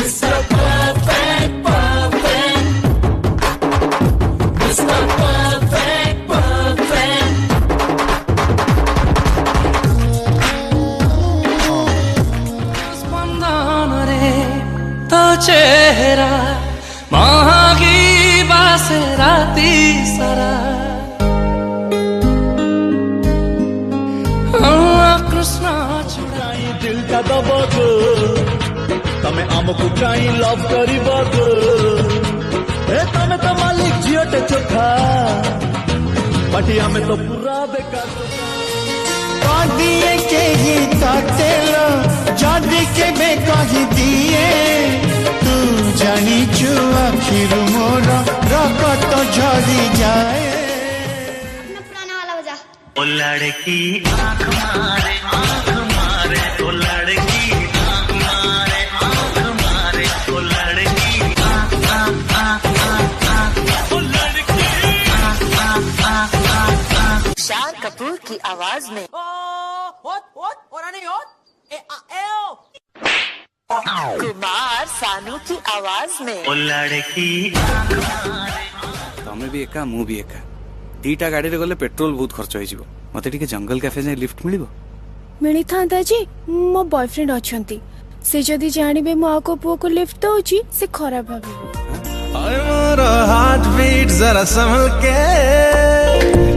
Mr. Perfect, perfect. Mr. Perfect, perfect. स्पंदन रे तो चेहरा महागी बासे राती सारा कृष्ण छुड़ाई दिल का दबगो तमे आमको काई लव करिबगो ए तमे तो मालिक झियोटे चोखा बाटी आमे तो पूरा बेकार दिए के ही ताटेलो जदी के बे कहि दिए तू जानी छु आखिर मोर रकत झरी जाए अपना पुराना वाला बजा। ओ लड़की आँख मारे ओ लड़की आँख मारे ओ लड़की ओ लड़की शान कपूर की आवाज में कुमार सानू की आवाज में ओ लड़की तमे भी एका मु भी एका दीटा गाड़ी रे गले पेट्रोल बहुत खर्च होई जिवो मते टिके जंगल कैफे जाय लिफ्ट मिलिबो मिली था जी मो बॉयफ्रेंड अछंती से जदी जानिबे मो आको पुओ को लिफ्ट दोची से खराब भाबे अरे मोरा हार्ट बीट जरा संभल के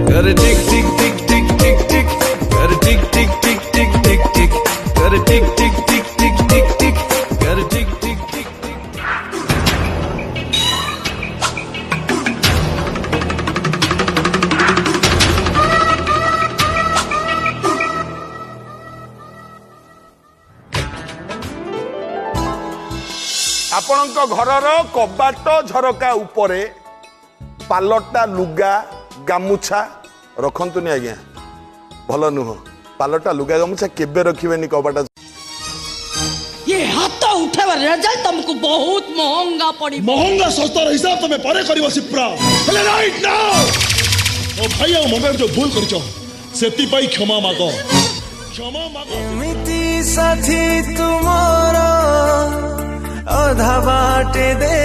कर टिक टिक टिक टिक टिक टिक कर टिक टिक टिक टिक टिक टिक कर टिक टिक टिक टिक टिक टिक कर टिक टिक टिक आपणक घरर कबाट झरका उपरे पालटा लुगा गामुछा रखंतुनी आज्ञा भल नुह पालटा लुगा गामुछा केबे रखिबेनी कबाट ये हाथ उठावर रिजल्ट तुमको बहुत महंगा पड़ी महंगा सस्ता हिसाब तुम्हें परे करिवो सिप्रा हेले राइट नाउ ओ भाई ओ मगर जो भूल करछो सेति पई क्षमा मागो एमिति साथी तुम्हारा आधा बाटे दे